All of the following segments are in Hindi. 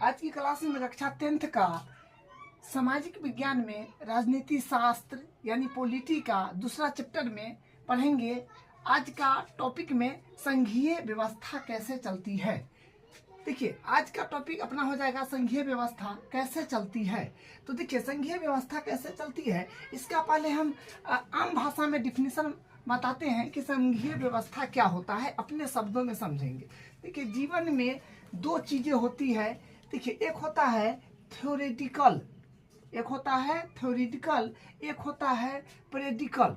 आज की क्लास में कक्षा 10th का सामाजिक विज्ञान में राजनीति शास्त्र यानी पॉलिटी का दूसरा चैप्टर में पढ़ेंगे। आज का टॉपिक में संघीय व्यवस्था कैसे चलती है। देखिए आज का टॉपिक अपना हो जाएगा संघीय व्यवस्था कैसे चलती है। तो देखिए संघीय व्यवस्था कैसे चलती है इसका पहले हम आम भाषा में डिफिनीशन बताते हैं कि संघीय व्यवस्था क्या होता है, अपने शब्दों में समझेंगे। देखिए जीवन में दो चीजें होती है। देखिए एक होता है थ्योरेटिकल, एक होता है प्रेडिकल।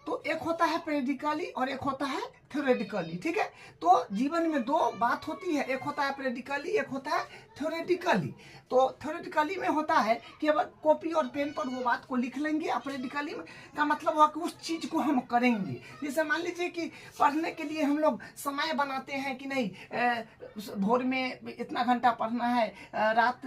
तो एक होता है प्रेडिकली और एक होता है थ्योरेटिकली। ठीक है, तो जीवन में दो बात होती है, एक होता है प्रेडिकली, एक होता है थ्योरेटिकली। तो थ्योरेटिकली में होता है कि अब कॉपी और पेन पर वो बात को लिख लेंगे, और प्रेडिकली में का मतलब हुआ कि उस चीज को हम करेंगे। जैसे मान लीजिए कि पढ़ने के लिए हम लोग समय बनाते हैं कि नहीं, भोर में इतना घंटा पढ़ना है, रात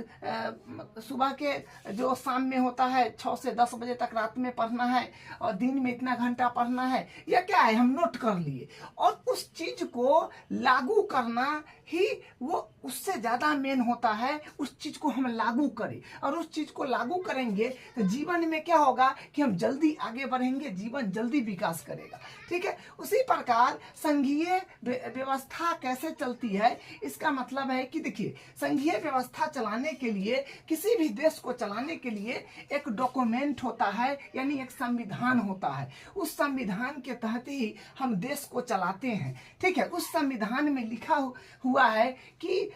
सुबह के जो शाम में होता है 6 से 10 बजे तक रात में पढ़ना है, और दिन में इतना घंटा पढ़ना है, या क्या है हम नोट कर लिए। और उस चीज को लागू करना ही वो उससे ज्यादा मेन होता है, उस चीज को हम लागू करें, और उस चीज को लागू करेंगे तो जीवन में क्या होगा कि हम जल्दी आगे बढ़ेंगे, जीवन जल्दी विकास करेगा। ठीक है, उसी प्रकार संघीय व्यवस्था कैसे चलती है इसका मतलब है कि देखिए संघीय व्यवस्था चलाने के लिए, किसी भी देश को चलाने के लिए एक डॉक्यूमेंट होता है, यानी एक संविधान होता है। उस संविधान के तहत ही हम देश को चलाते हैं। ठीक है, उस संविधान में लिखा हुआ है कि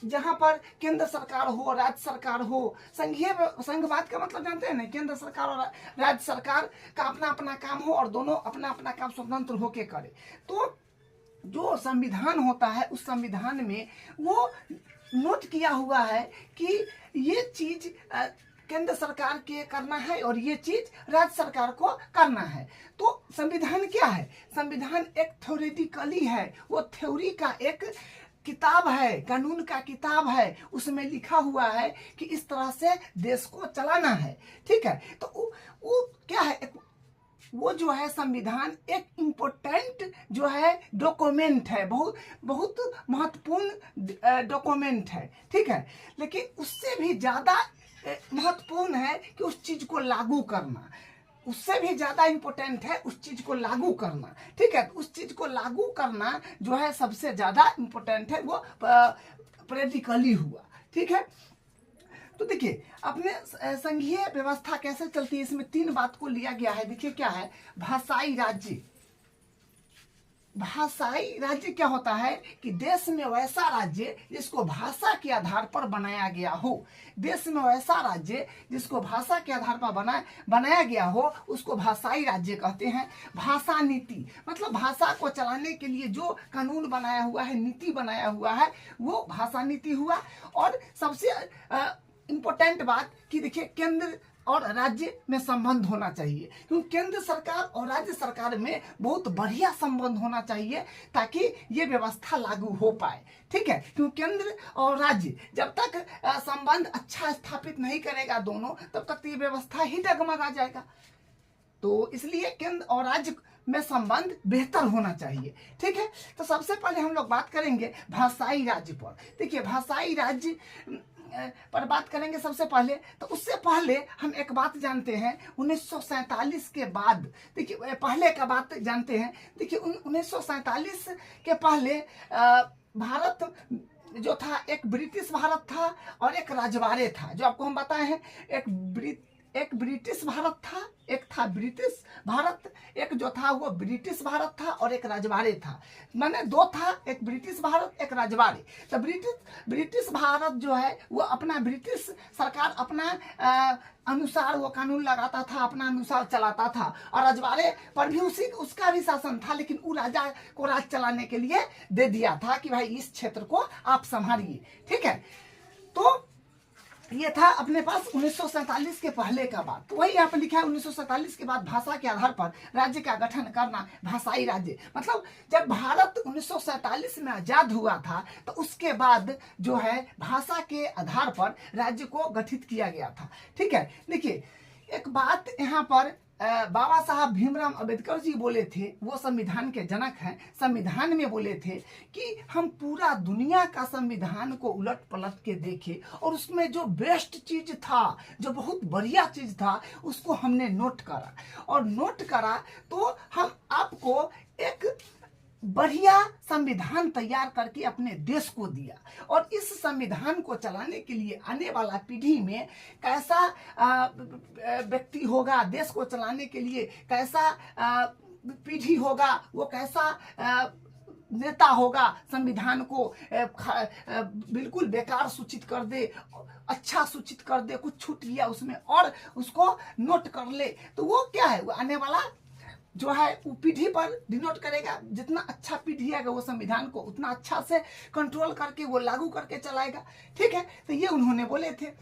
जहां पर केंद्र सरकार हो, राज्य सरकार हो, संघवाद का मतलब जानते हैं ना, केंद्र सरकार और राज्य सरकार का अपना अपना काम हो और दोनों अपना अपना काम स्वतंत्र होके करे। तो जो संविधान होता है उस संविधान में वो नोट किया हुआ है कि ये चीज केंद्र सरकार के करना है और ये चीज राज्य सरकार को करना है। तो संविधान क्या है? संविधान एक थ्योरेटिकली है, वो थ्योरी का एक किताब है, कानून का किताब है। उसमें लिखा हुआ है कि इस तरह से देश को चलाना है। ठीक है, तो वो क्या है, वो जो है संविधान एक इम्पोर्टेंट जो है डॉक्यूमेंट है, बहुत बहुत महत्वपूर्ण डॉक्यूमेंट है। ठीक है, लेकिन उससे भी ज्यादा महत्वपूर्ण है कि उस चीज को लागू करना, उससे भी ज्यादा इंपॉर्टेंट है उस चीज को लागू करना। ठीक है, उस चीज को लागू करना जो है सबसे ज्यादा इंपॉर्टेंट है, वो प्रैक्टिकली हुआ। ठीक है, तो देखिए अपने संघीय व्यवस्था कैसे चलती है, इसमें 3 बात को लिया गया है। देखिए क्या है, भाषाई राज्य। भाषाई राज्य क्या होता है कि देश में वैसा राज्य जिसको भाषा के आधार पर बनाया गया हो। देश में वैसा राज्य जिसको भाषा के आधार पर बनाया गया हो उसको भाषाई राज्य कहते हैं। भाषा नीति मतलब भाषा को चलाने के लिए जो कानून बनाया हुआ है, नीति बनाया हुआ है, वो भाषा नीति हुआ। और सबसे इम्पोर्टेंट बात कि देखिए केंद्र और राज्य में संबंध होना चाहिए, क्योंकि केंद्र सरकार और राज्य सरकार में बहुत बढ़िया संबंध होना चाहिए ताकि ये व्यवस्था लागू हो पाए। ठीक है, क्योंकि केंद्र और राज्य जब तक संबंध अच्छा स्थापित नहीं करेगा दोनों, तब तक ये व्यवस्था ही डगमगा जाएगा। तो इसलिए केंद्र और राज्य में संबंध बेहतर होना चाहिए। ठीक है, तो सबसे पहले हम लोग बात करेंगे भाषाई राज्य पर। देखिए भाषाई राज्य पर बात करेंगे सबसे पहले। तो उससे पहले हम एक बात जानते हैं, 1947 के बाद, देखिए पहले का बात जानते हैं। देखिए 1947 के पहले भारत जो था एक ब्रिटिश भारत था और एक राजवाड़े था। जो आपको हम बताए हैं, एक ब्रिटिश भारत था, एक था ब्रिटिश भारत, एक जो था वो ब्रिटिश भारत था और एक राजवाड़े था। माने 2 था, एक ब्रिटिश भारत एक राजवाड़े। तो ब्रिटिश भारत जो है वो अपना, ब्रिटिश सरकार अपना अनुसार वो कानून लगाता था, अपना अनुसार चलाता था, और राजवाड़े पर भी उसका भी शासन था, लेकिन वो राजा को राज चलाने के लिए दे दिया था कि भाई इस क्षेत्र को आप संभालिए। ठीक है, तो ये था अपने पास 1947 के पहले का बात। तो वही यहाँ पर लिखा है 1947 के बाद भाषा के आधार पर राज्य का गठन करना, भाषाई राज्य। मतलब जब भारत 1947 में आजाद हुआ था तो उसके बाद जो है भाषा के आधार पर राज्य को गठित किया गया था। ठीक है, देखिए एक बात यहाँ पर बाबा साहब भीमराव अंबेडकर जी बोले थे, वो संविधान के जनक हैं, संविधान में बोले थे कि हम पूरा दुनिया का संविधान को उलट पलट के देखे और उसमें जो बेस्ट चीज था, जो बहुत बढ़िया चीज था, उसको हमने नोट करा और नोट करा तो हम आपको एक बढ़िया संविधान तैयार करके अपने देश को दिया। और इस संविधान को चलाने के लिए आने वाला पीढ़ी में कैसा व्यक्ति होगा, देश को चलाने के लिए कैसा पीढ़ी होगा, वो कैसा नेता होगा, संविधान को बिल्कुल बेकार सूचित कर दे, अच्छा सूचित कर दे, कुछ छूट लिया उसमें और उसको नोट कर ले, तो वो क्या है, वो आने वाला जो है वो पीढ़ी पर डिनोट करेगा। जितना अच्छा पीढ़ी आएगा वो संविधान को उतना अच्छा से कंट्रोल करके वो लागू करके चलाएगा। ठीक है, तो ये उन्होंने बोले थे।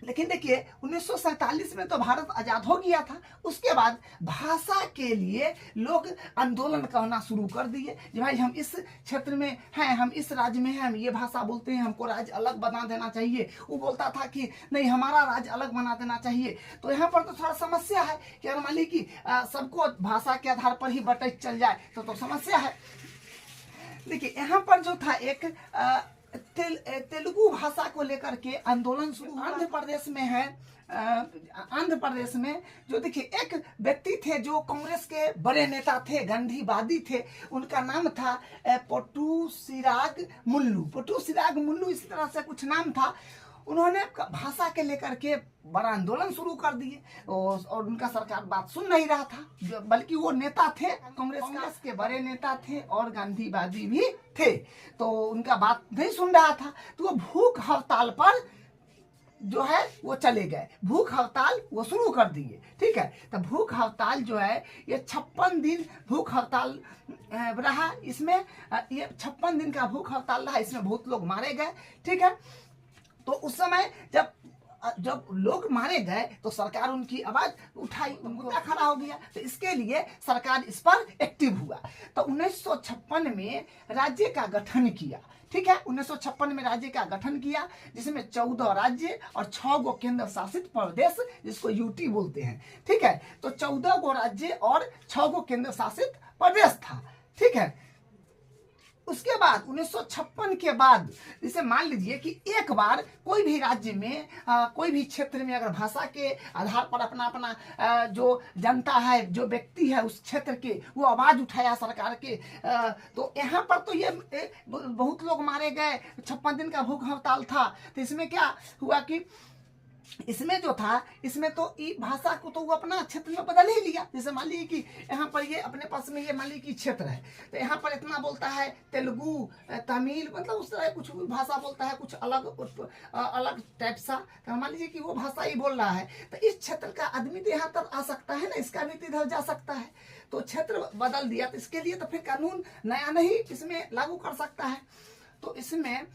लेकिन देखिए 1947 में तो भारत आजाद हो गया था। उसके बाद भाषा के लिए लोग आंदोलन करना शुरू कर दिए कि भाई हम इस क्षेत्र में हैं, हम इस राज्य में हैं, हम ये भाषा बोलते हैं, हमको राज्य अलग बना देना चाहिए। वो बोलता था कि नहीं, हमारा राज्य अलग बना देना चाहिए। तो यहाँ पर तो थोड़ा समस्या है कि अगर मान ली कि सबको भाषा के आधार पर ही बट चल जाए तो समस्या है। देखिए यहाँ पर जो था एक तेलुगु भाषा को लेकर के आंदोलन शुरू आंध्र प्रदेश में है। आंध्र प्रदेश में जो देखिए एक व्यक्ति थे जो कांग्रेस के बड़े नेता थे, गांधीवादी थे, उनका नाम था पुट्टुचिराग मुल्लू, इस तरह से कुछ नाम था। उन्होंने भाषा के लेकर के बड़ा आंदोलन शुरू कर दिए और उनका सरकार बात सुन नहीं रहा था, बल्कि वो नेता थे, कांग्रेस के बड़े नेता थे और गांधीवादी भी थे, तो उनका बात नहीं सुन रहा था। तो वो भूख हड़ताल पर जो है वो चले गए, भूख हड़ताल वो शुरू कर दिए। ठीक है, तो भूख हड़ताल जो है ये 56 दिन भूख हड़ताल रहा। इसमें ये 56 दिन का भूख हड़ताल रहा, इसमें बहुत लोग मारे गए। ठीक है, तो उस समय जब लोग मारे गए तो सरकार उनकी आवाज उठाई, मुद्दा खड़ा हो गया, तो इसके लिए सरकार इस पर एक्टिव हुआ। तो 1956 में राज्य का गठन किया। ठीक है, 1956 में राज्य का गठन किया, जिसमें 14 राज्य और 6 गो केंद्र शासित प्रदेश, जिसको यूटी बोलते हैं। ठीक है, तो 14 गो राज्य और 6 गो केंद्र शासित प्रदेश था। ठीक है, उसके बाद 1956 के बाद जैसे मान लीजिए कि एक बार कोई भी राज्य में कोई भी क्षेत्र में अगर भाषा के आधार पर अपना अपना जो जनता है, जो व्यक्ति है उस क्षेत्र के, वो आवाज उठाया सरकार के, तो यहाँ पर तो ये बहुत लोग मारे गए। 56 दिन का भूख हड़ताल था। तो इसमें क्या हुआ कि इसमें जो था, इसमें तो भाषा को तो वो अपना क्षेत्र में बदल ही लिया। जैसे मान लीजिए कि यहाँ पर ये अपने पास में ये मान लीजिए कि क्षेत्र है, तो यहाँ पर इतना बोलता है तेलुगु, तमिल, मतलब उस तरह कुछ भाषा बोलता है, कुछ अलग टाइप सा। तो मान लीजिए कि वो भाषा ही बोल रहा है, तो इस क्षेत्र का आदमी तो यहाँ तक आ सकता है ना, इसका भी इधर जा सकता है। तो क्षेत्र बदल दिया, तो इसके लिए तो फिर कानून नया नहीं इसमें लागू कर सकता है। तो इसमें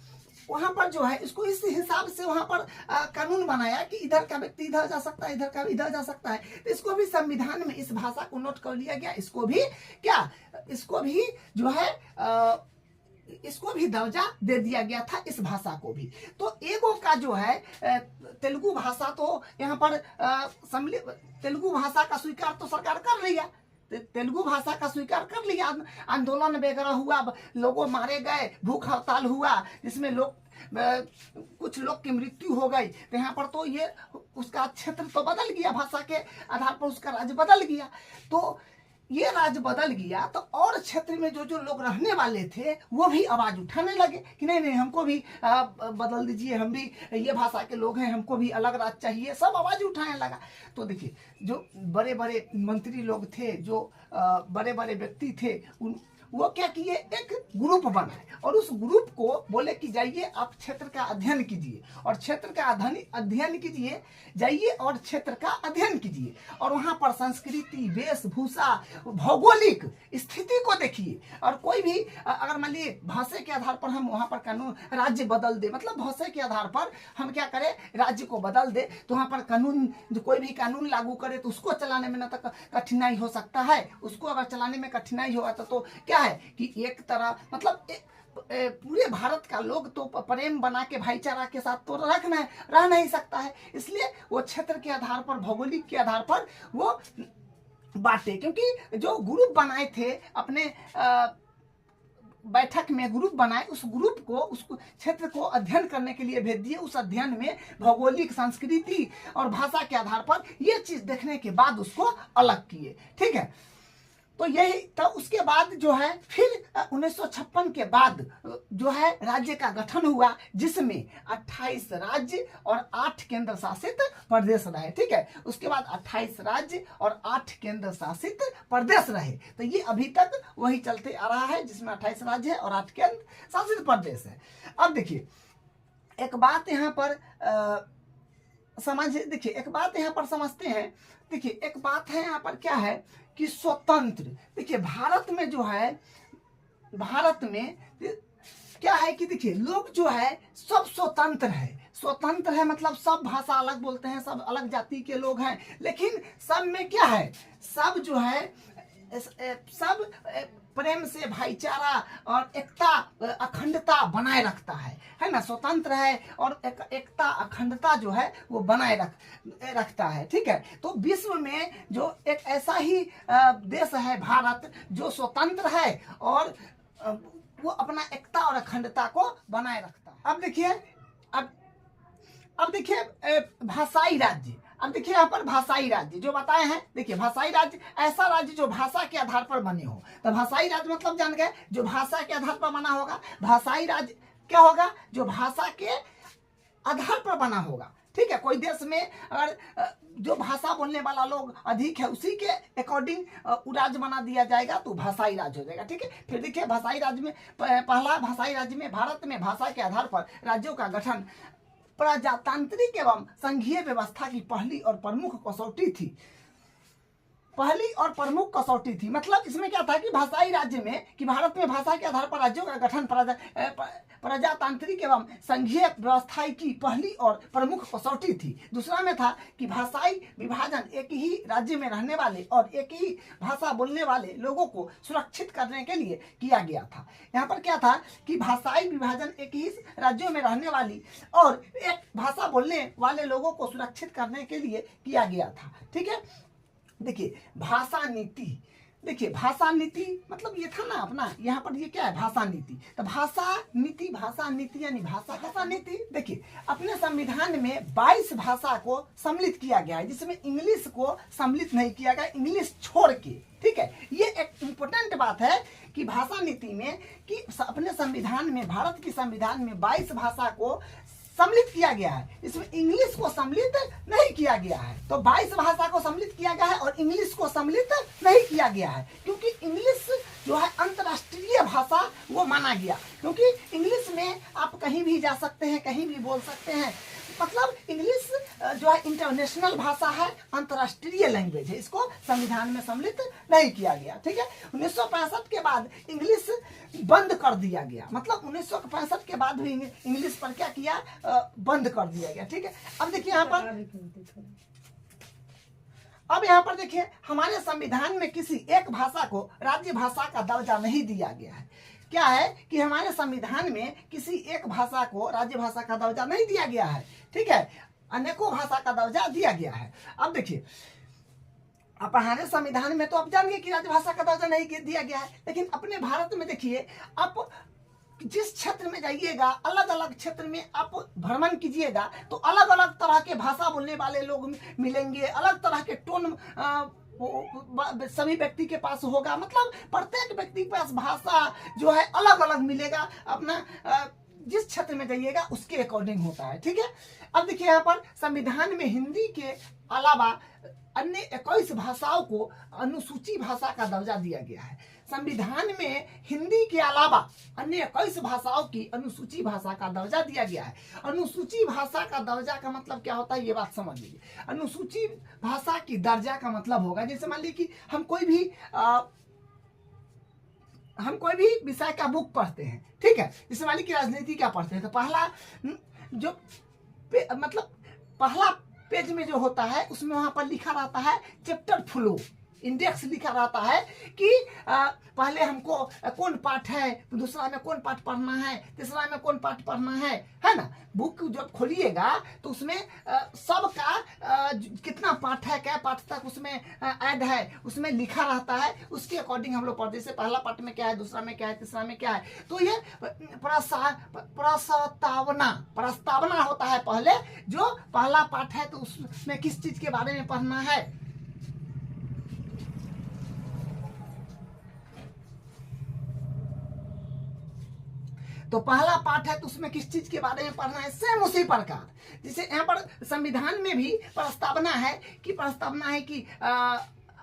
वहां पर जो है इसको इस हिसाब से वहां पर कानून बनाया कि इधर का व्यक्ति इधर जा सकता है, इधर का इधर जा सकता है। तो इसको भी संविधान में इस भाषा को नोट कर लिया गया। इसको भी जो है इसको भी दर्जा दे दिया गया था, इस भाषा को भी। तो एगो का जो है तेलुगु भाषा, तो यहाँ पर तेलुगु भाषा का स्वीकार तो सरकार कर लिया, तेलुगु भाषा का स्वीकार कर लिया। आंदोलन वगैरह हुआ, लोगों मारे गए, भूख हड़ताल हुआ, जिसमें कुछ लोग की मृत्यु हो गई। तो यहाँ पर तो ये उसका क्षेत्र तो बदल गया, भाषा के आधार पर उसका राज्य बदल गया। तो ये राज्य बदल गया तो और क्षेत्र में जो लोग रहने वाले थे वो भी आवाज उठाने लगे कि नहीं, हमको भी बदल दीजिए, हम भी ये भाषा के लोग हैं, हमको भी अलग राज्य चाहिए। सब आवाज उठाने लगा। तो देखिए जो बड़े बड़े मंत्री लोग थे, जो बड़े बड़े व्यक्ति थे, वो क्या किए, एक ग्रुप बनाए और उस ग्रुप को बोले कि जाइए आप क्षेत्र का अध्ययन कीजिए और क्षेत्र का अध्ययन कीजिए, जाइए और क्षेत्र का अध्ययन कीजिए और वहां पर संस्कृति, वेशभूषा, भौगोलिक स्थिति को देखिए। और कोई भी अगर मान लीजिए भाषा के आधार पर हम वहां पर कानून राज्य बदल दे, मतलब भाषा के आधार पर हम क्या करें, राज्य को बदल दे, तो वहां पर कानून, जो कोई भी कानून लागू करे तो उसको चलाने में न तो कठिनाई हो सकता है। उसको अगर चलाने में कठिनाई होगा तो क्या है कि एक तरह मतलब पूरे भारत का लोग तो प्रेम बना के भाईचारा के साथ तो रह नहीं सकता है। इसलिए वो क्षेत्र के आधार पर, भौगोलिक के आधार पर वो बांटे, क्योंकि जो ग्रुप बनाए थे अपने बैठक में ग्रुप बनाए, उस ग्रुप को उस क्षेत्र को अध्ययन करने के लिए भेज दिए। उस अध्ययन में भौगोलिक, संस्कृति और भाषा के आधार पर ये चीज देखने के बाद उसको अलग किए। ठीक है, तो यही तो उसके बाद जो है फिर 1956 के बाद जो है राज्य का गठन हुआ, जिसमें 28 राज्य और 8 केंद्र शासित प्रदेश रहे। ठीक है, उसके बाद 28 राज्य और 8 केंद्र शासित प्रदेश रहे। तो ये अभी तक वही चलते आ रहा है, जिसमें 28 राज्य है और 8 केंद्र शासित प्रदेश है। अब देखिए एक बात यहाँ पर देखिए एक बात यहाँ पर समझते हैं। देखिए एक बात है यहाँ पर क्या है कि स्वतंत्र, देखिए भारत में जो है, भारत में क्या है कि देखिए लोग जो है सब स्वतंत्र है। स्वतंत्र है मतलब सब भाषा अलग बोलते हैं, सब अलग जाति के लोग हैं, लेकिन सब में क्या है, सब जो है सब प्रेम से भाईचारा और एकता, अखंडता बनाए रखता है ना। स्वतंत्र है और एकता, अखंडता जो है वो बनाए रखता है। ठीक है, तो विश्व में जो एक ऐसा ही देश है भारत, जो स्वतंत्र है और वो अपना एकता और अखंडता को बनाए रखता है। अब देखिए भाषाई राज्य। अब देखिए यहाँ पर भाषाई राज्य जो बताए हैं, देखिए भाषाई राज्य ऐसा राज्य जो भाषा के आधार पर बने हो। तो भाषाई राज्य मतलब जान गए जो भाषा के आधार पर बना होगा। भाषाई राज्य क्या होगा, जो भाषा के आधार पर बना होगा। ठीक है, कोई देश में अगर जो भाषा बोलने वाला लोग अधिक है, उसी के अकॉर्डिंग राज्य बना दिया जाएगा, तो भाषाई राज्य हो जाएगा। ठीक है, फिर देखिए भाषाई राज्य में पहला भाषाई राज्य में भारत में भाषा के आधार पर राज्यों का गठन प्रजातांत्रिक एवं संघीय व्यवस्था की पहली और प्रमुख कसौटी थी। पहली और प्रमुख कसौटी थी मतलब इसमें क्या था कि भाषाई राज्य में कि भारत में भाषा के आधार पर राज्यों का गठन प्रजातांत्रिक एवं संघीय व्यवस्था की पहली और प्रमुख कसौटी थी। दूसरा में था कि भाषाई विभाजन एक ही राज्य में रहने वाले और एक ही भाषा बोलने वाले लोगों को सुरक्षित करने के लिए किया गया था। यहाँ पर क्या था कि भाषाई विभाजन एक ही राज्यों में रहने वाली और एक भाषा बोलने वाले लोगों को सुरक्षित करने के लिए किया गया था। ठीक है, देखिए भाषा नीति। देखिए भाषा नीति मतलब ये था ना अपना, यहाँ पर ये क्या है, भाषा नीति। तो भाषा नीति यानी भाषा नीति। देखिए अपने संविधान में 22 भाषा को सम्मिलित किया गया है, जिसमें इंग्लिश को सम्मिलित नहीं किया गया, इंग्लिश छोड़ के। ठीक है, ये एक इम्पोर्टेंट बात है कि भाषा नीति में कि अपने संविधान में, भारत की संविधान में 22 भाषा को सम्मिलित किया गया है, इसमें इंग्लिश को सम्मिलित नहीं किया गया है। तो 22 भाषा को सम्मिलित किया गया है और इंग्लिश को सम्मिलित नहीं किया गया है, क्योंकि इंग्लिश जो है अंतर्राष्ट्रीय भाषा वो माना गया। क्योंकि इंग्लिश में आप कहीं भी जा सकते हैं, कहीं भी बोल सकते हैं, मतलब इंग्लिश जो है इंटरनेशनल भाषा है, अंतर्राष्ट्रीय लैंग्वेज है, इसको संविधान में सम्मिलित नहीं किया गया। ठीक है, 1965 के बाद इंग्लिश बंद कर दिया गया, मतलब 1965 के बाद भी इंग्लिश पर क्या किया, बंद कर दिया गया। ठीक है, अब देखिए यहाँ पर देखिए हमारे संविधान में किसी एक भाषा को राज्य भाषा का दर्जा नहीं दिया गया है। क्या है कि हमारे संविधान में किसी एक भाषा को राज्य भाषा का दर्जा नहीं दिया गया है। ठीक है, अनेकों भाषा का दर्जा दिया गया है। अब देखिए अब हमारे संविधान में तो आप जानिए कि राज्य भाषा का दर्जा नहीं दिया गया है, लेकिन अपने भारत में देखिए आप जिस क्षेत्र में जाइएगा, अलग अलग क्षेत्र में आप भ्रमण कीजिएगा तो अलग अलग तरह के भाषा बोलने वाले लोग मिलेंगे, अलग तरह के टोन सभी व्यक्ति के पास होगा, मतलब प्रत्येक व्यक्ति के पास भाषा जो है अलग अलग मिलेगा। अपना जिस क्षेत्र में जाइएगा उसके अकॉर्डिंग होता है। ठीक है, अब देखिए यहाँ पर संविधान में हिंदी के अलावा अन्य 21 भाषाओं को अनुसूची भाषा का दर्जा दिया गया है। संविधान में हिंदी के अलावा अन्य 21 भाषाओं की अनुसूची भाषा का दर्जा दिया गया है। अनुसूची भाषा का दर्जा का मतलब क्या होता है, ये बात समझ लीजिए। अनुसूची भाषा की दर्जा का मतलब होगा, जैसे मान लीजिए कि हम कोई भी विषय का बुक पढ़ते हैं। ठीक है, जैसे मान लीजिए कि राजनीति क्या पढ़ते हैं, तो पहला जो मतलब पहला पेज में जो होता है उसमें वहां पर लिखा रहता है चैप्टर फ्लो। इंडेक्स लिखा रहता है कि पहले हमको कौन पाठ है, दूसरा में कौन पाठ पढ़ना है, तीसरा में कौन पाठ पढ़ना है ना। बुक जब खोलिएगा तो उसमें सबका कितना पाठ है, क्या पाठ तक उसमें ऐड है, उसमें लिखा रहता है। उसके अकॉर्डिंग हम लोग पढ़ते, जैसे पहला पाठ में क्या है, दूसरा में क्या है, तीसरा में क्या है। तो ये प्रस्तावना होता है पहले, जो पहला पाठ है तो उसमें किस चीज के बारे में पढ़ना है। तो पहला पाठ है तो उसमें किस चीज के बारे में पढ़ना है। सेम उसी प्रकार जैसे यहाँ पर संविधान में भी प्रस्तावना है कि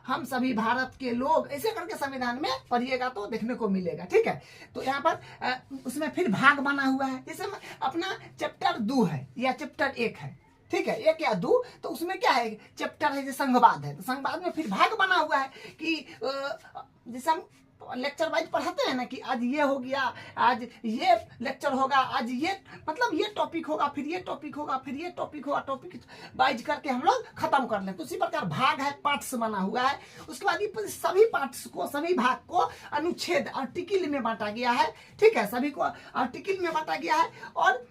हम सभी भारत के लोग, ऐसे करके संविधान में पढ़िएगा तो देखने को मिलेगा। ठीक है, तो यहाँ पर उसमें फिर भाग बना हुआ है। जैसे अपना चैप्टर 2 है या चैप्टर 1 है, ठीक है, 1 या 2, तो उसमें क्या है, चैप्टर है जैसे संघवाद है, तो संघवाद में फिर भाग बना हुआ है कि जैसे हम लेक्चर वाइज पढ़ाते हैं ना कि आज ये हो गया, आज ये लेक्चर होगा, आज ये मतलब ये टॉपिक होगा, फिर ये टॉपिक होगा, फिर ये टॉपिक होगा, टॉपिक वाइज करके हम लोग खत्म कर लें। तो उसी प्रकार भाग है, पार्ट्स बना हुआ है। उसके बाद ये सभी पार्ट्स को, सभी भाग को अनुच्छेद आर्टिकल में बांटा गया है। ठीक है, सभी को आर्टिकल में बांटा गया है। और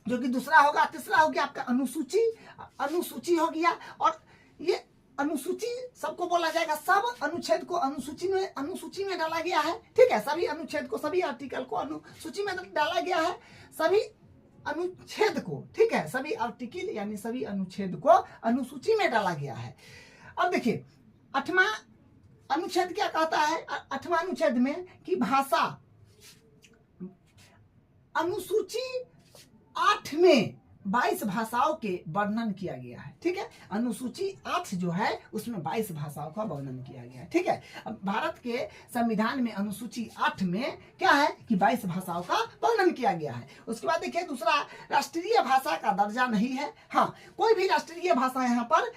जो कि दूसरा होगा, तीसरा हो गया आपका अनुसूची हो गया। और ये अनुसूची सबको बोला जाएगा, सब अनुच्छेद को अनुसूची में डाला गया है। ठीक है, सभी अनुच्छेद को, सभी आर्टिकल को अनुसूची में डाला गया है, सभी अनुच्छेद को। ठीक है, सभी आर्टिकल यानी सभी अनुच्छेद को अनुसूची में डाला गया है। अब देखिए 8वां अनुच्छेद क्या कहता है, 8वां अनुच्छेद में कि भाषा, अनुसूची 8 में 22 भाषाओं के वर्णन किया गया है। ठीक है, अनुसूची 8 जो है उसमें 22 भाषाओं का वर्णन किया गया है। ठीक है, अब भारत के संविधान में अनुसूची 8 में क्या है कि 22 भाषाओं का वर्णन किया गया है। उसके बाद देखिए दूसरा, राष्ट्रीय भाषा का दर्जा नहीं है। हाँ, कोई भी राष्ट्रीय भाषा यहाँ पर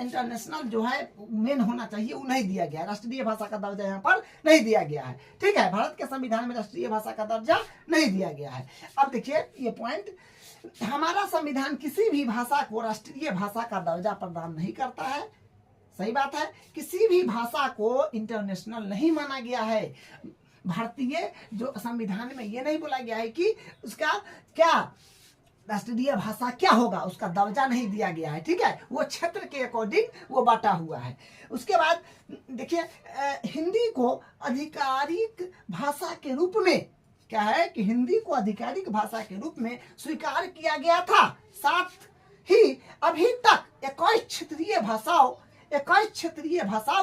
इंटरनेशनल जो है मेन होना चाहिए, वो नहीं दिया गया है। राष्ट्रीय भाषा का दर्जा यहाँ पर नहीं दिया गया है। ठीक है, भारत के संविधान में राष्ट्रीय भाषा का दर्जा नहीं दिया गया है। अब देखिए ये पॉइंट, हमारा संविधान किसी भी भाषा को राष्ट्रीय भाषा का दर्जा प्रदान नहीं करता है। सही बात है, किसी भी भाषा को इंटरनेशनल नहीं माना गया है। भारतीय जो संविधान में ये नहीं बोला गया है कि उसका क्या राष्ट्रीय भाषा क्या होगा, उसका दर्जा नहीं दिया गया है। ठीक है, वो क्षेत्र के अकॉर्डिंग वो बांटा हुआ है। उसके बाद देखिए हिंदी को आधिकारिक भाषा के रूप में क्या है कि हिंदी को आधिकारिक भाषा के रूप में स्वीकार किया गया था। साथ ही अभी तक 21 क्षेत्रीय भाषाओं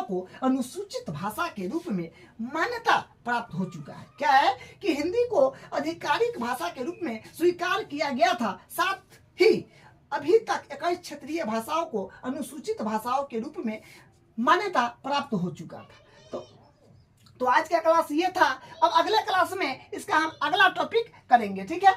को अनुसूचित भाषा के रूप में मान्यता प्राप्त हो चुका है। क्या है कि हिंदी को आधिकारिक भाषा के रूप में स्वीकार किया गया था, साथ ही अभी तक 21 क्षेत्रीय भाषाओं को अनुसूचित भाषाओं के रूप में मान्यता प्राप्त हो चुका था। तो आज का क्लास ये था। अब अगले क्लास में इसका हम अगला टॉपिक करेंगे। ठीक है।